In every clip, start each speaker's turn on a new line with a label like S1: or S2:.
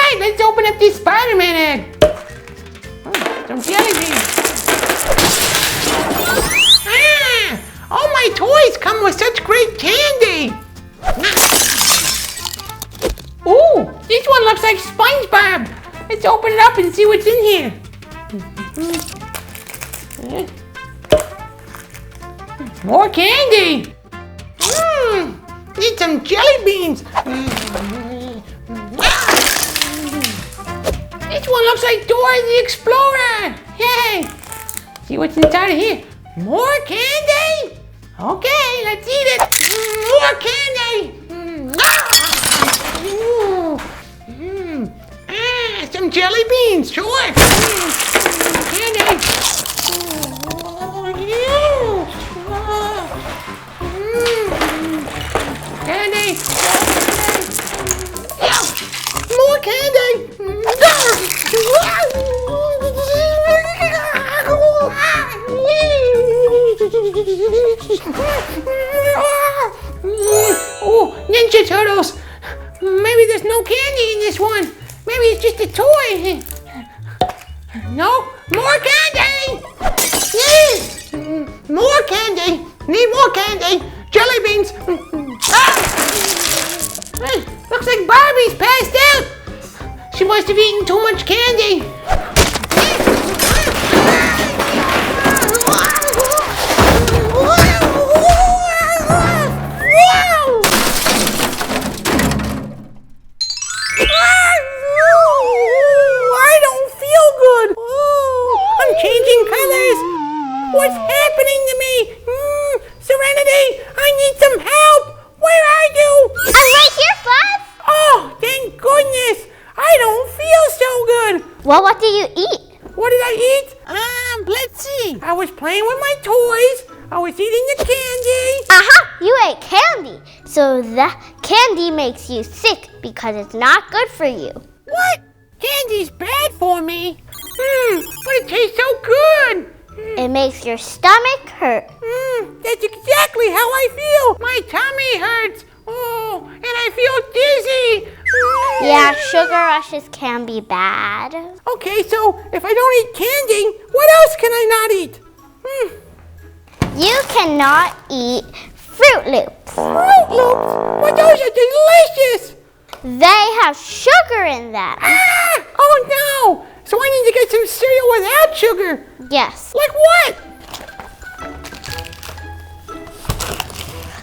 S1: right, let's open up this Spider-Man egg. Some jelly beans. Oh, my toys come with such great candy. Ooh, this one looks like SpongeBob. Let's open it up and see what's in here. More candy. Need some jelly beans. This one looks like Dora the Explorer. Yay. See what's inside of here. More candy? Okay, let's eat it. More candy. Some jelly beans, sure. Candy. Candy. More candy. Oh, Ninja Turtles! Maybe there's no candy in this one. Maybe it's just a toy. No, more candy! More candy! Need more candy! Jelly beans! Looks like Barbie's passed out. She must have eaten too much candy. What's happening to me? Serenity, I need some help. Where are you?
S2: I'm right here, Fuzz.
S1: Oh, thank goodness. I don't feel so good.
S2: Well, what did you eat?
S1: What did I eat? Let's see. I was playing with my toys. I was eating the candy.
S2: You ate candy. So the candy makes you sick because it's not good for you.
S1: What? Candy's bad for me. But it tastes so good.
S2: It makes your stomach hurt.
S1: That's exactly how I feel. My tummy hurts. Oh, and I feel dizzy.
S2: Yeah, sugar rushes can be bad.
S1: Okay, so if I don't eat candy, what else can I not eat?
S2: You cannot eat Fruit Loops.
S1: Fruit Loops? But those are delicious.
S2: They have sugar in them.
S1: Oh no! So I need to get some cereal without sugar.
S2: Yes.
S1: Like what?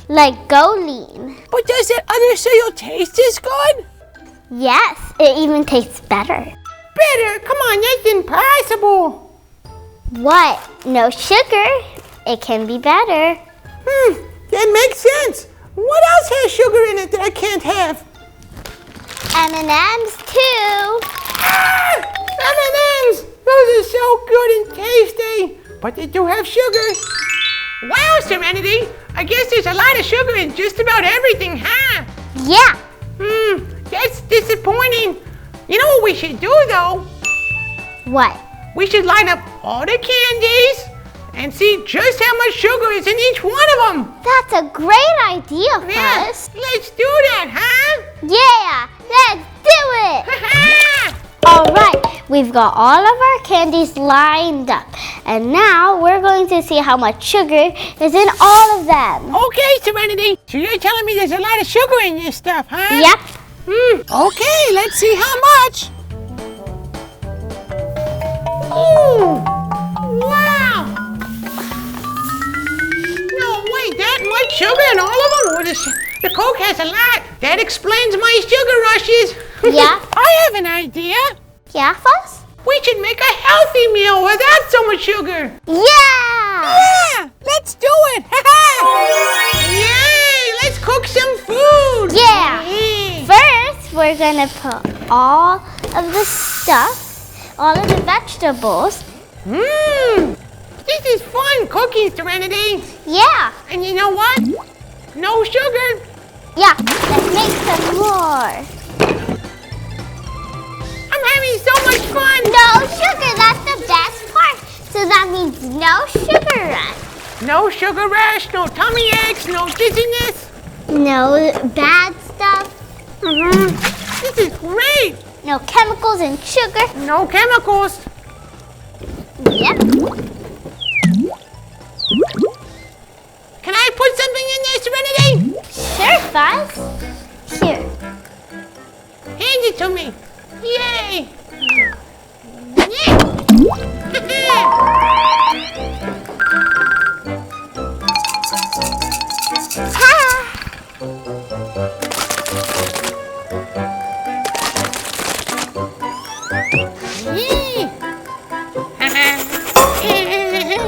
S2: Like Go Lean.
S1: But does that other cereal taste as good?
S2: Yes, it even tastes better.
S1: Better? Come on, that's impossible.
S2: What? No sugar? It can be better.
S1: That makes sense. What else has sugar in it that I can't have?
S2: M&M's too.
S1: M&M's! Those are so good and tasty, but they do have sugar. Wow, Serenity, I guess there's a lot of sugar in just about everything, huh?
S2: Yeah.
S1: That's disappointing. You know what we should do, though?
S2: What?
S1: We should line up all the candies and see just how much sugar is in each one of them.
S2: That's a great idea, Fuzz.
S1: Yeah, let's do that, huh?
S2: Yeah, let's do it. All right, we've got all of our candies lined up. And now we're going to see how much sugar is in all of them.
S1: Okay, Serenity. So you're telling me there's a lot of sugar in this stuff, huh?
S2: Yep.
S1: Okay, let's see how much. Ooh, wow. No, wait, that much sugar in all of them? Well, the Coke has a lot. That explains my sugar rushes.
S2: Yeah.
S1: I have an idea.
S2: Yeah, Fuzz?
S1: We should make a healthy meal without so much sugar.
S2: Yeah!
S1: Yeah, let's do it. Yay, let's cook some food.
S2: Yeah. First, we're gonna put all of the stuff, all of the vegetables.
S1: This is fun cooking, Serenity.
S2: Yeah.
S1: And you know what? No sugar.
S2: Yeah, let's make some more.
S1: I'm having so much fun.
S2: No sugar, that's the best part. So that means no sugar rush.
S1: No sugar rush, no tummy aches, no dizziness.
S2: No bad stuff.
S1: This is great.
S2: No chemicals and sugar.
S1: No chemicals.
S2: Yep.
S1: Can I put something in there, Serenity?
S2: Sure, Fuzz. Here.
S1: Hand it to me. Yay.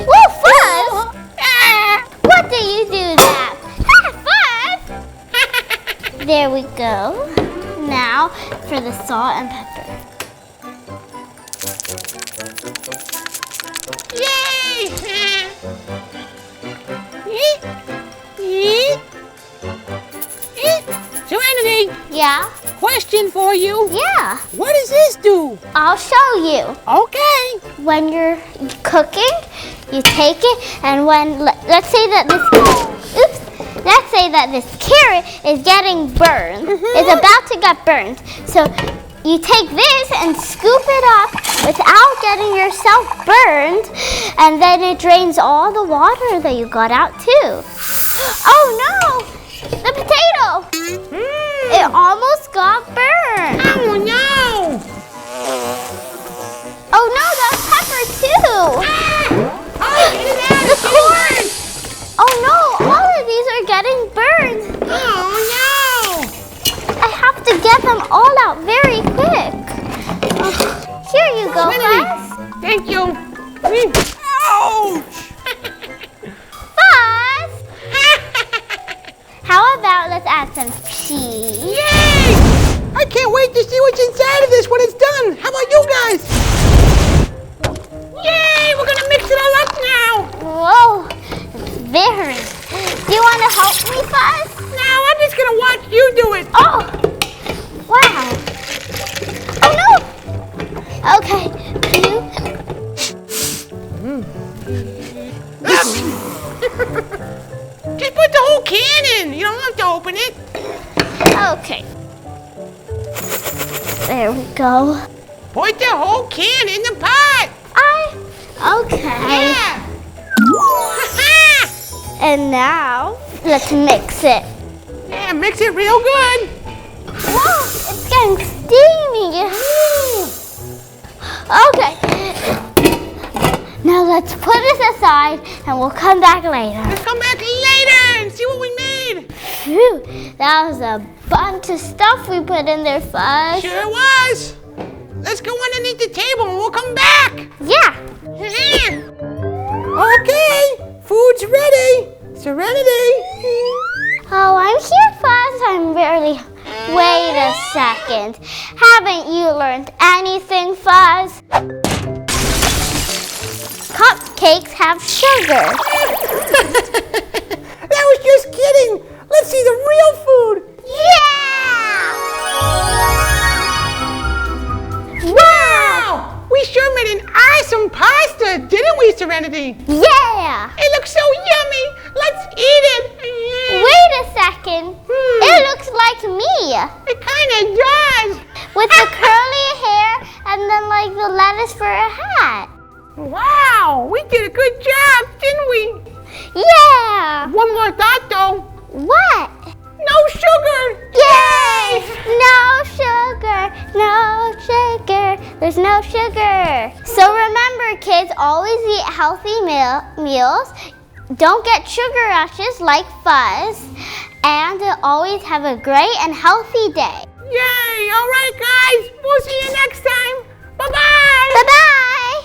S2: Whoa, Fuzz! What do you do that? Fuzz! There we go. Now for the salt and pepper.
S1: Yay! Serenity,
S2: Yeah?
S1: question for you.
S2: Yeah.
S1: What does this do?
S2: I'll show you.
S1: Okay.
S2: When you're cooking, you take it, and let's say that this carrot is getting burned. It's about to get burned. So you take this and scoop it up without getting yourself burned, and then it drains all the water that you got out too. Oh no! The potato! It almost got burned.
S1: Oh no!
S2: Oh no, that's pepper too.
S1: The corn!
S2: Oh no, all of these are getting burned.
S1: Oh no!
S2: I have to get them all out very quick. Here you go, Fuzz.
S1: Thank you. Ouch!
S2: Fuzz! How about let's add some cheese?
S1: Yay! I can't wait to see what's inside of this when it's done. How about you guys? Yay! We're gonna mix it all up now.
S2: Whoa, it's very. Do you want to help me, Fuzz?
S1: No, I'm just gonna watch you do it.
S2: Oh, wow. Oh no. Okay, you.
S1: Just put the whole can in. You don't have to open it.
S2: Okay. There we go.
S1: Put the whole can in the pot.
S2: Okay.
S1: Yeah.
S2: And now, let's mix it.
S1: Yeah, mix it real good.
S2: Whoa, it's getting steamy. Okay. Now let's put this aside and we'll come back later.
S1: Let's come back later and see what we made.
S2: Phew, that was a bunch of stuff we put in there, Fuzz.
S1: Sure was. Let's go underneath the table and we'll come back.
S2: Yeah.
S1: Okay, food's ready. Serenity.
S2: Oh, I'm here, Fuzz. I'm barely. Wait a second. Haven't you learned anything, Fuzz? Cupcakes have sugar.
S1: That was just kidding. Let's see the real food.
S2: Yeah!
S1: Wow! We sure made an awesome pasta, didn't we, Serenity?
S2: Yeah!
S1: It looks so yummy. Let's eat it.
S2: Wait a second. It looks like me.
S1: It kind of does.
S2: With the curly hair and then like the lettuce for a hat.
S1: Wow, we did a good job, didn't we?
S2: Yeah!
S1: One more thought, though.
S2: What?
S1: No sugar.
S2: Yay! No sugar, no sugar. There's no sugar. So remember, kids, always eat healthy meals. Don't get sugar rushes like Fuzz. And always have a great and healthy day.
S1: Yay! All right, guys. We'll see you next time. Bye-bye.
S2: Bye-bye.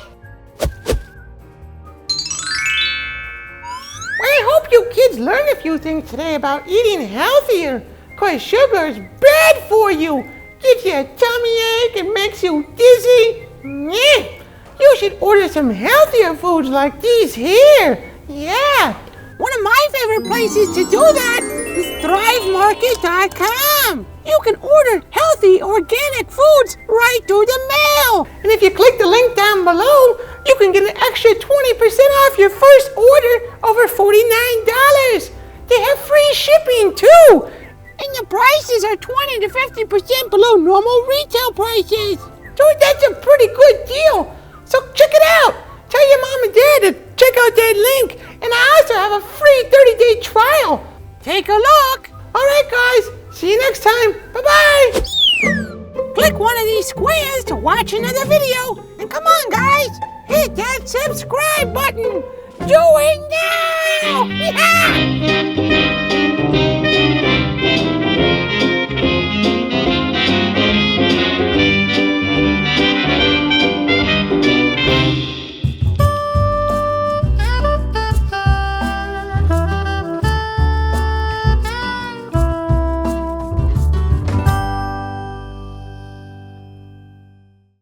S1: Well, I hope you kids learned a few things today about eating healthier. Because sugar is bad for you. Gives you a tummy ache and makes you dizzy. Yeah. You should order some healthier foods like these here. Yeah. One of my favorite places to do that is thrivemarket.com. You can order healthy, organic foods right through the mail. And if you click the link down below, you can get an extra 20% off your first order over $49. They have free shipping too. And the prices are 20 to 50% below normal retail prices. Dude, that's a pretty good deal. So check it out. Tell your mom and dad to check out that link. And I also have a free 30-day trial. Take a look. All right, guys. See you next time. Bye-bye. Click one of these squares to watch another video. And come on, guys. Hit that subscribe button. Do it now. Yeah!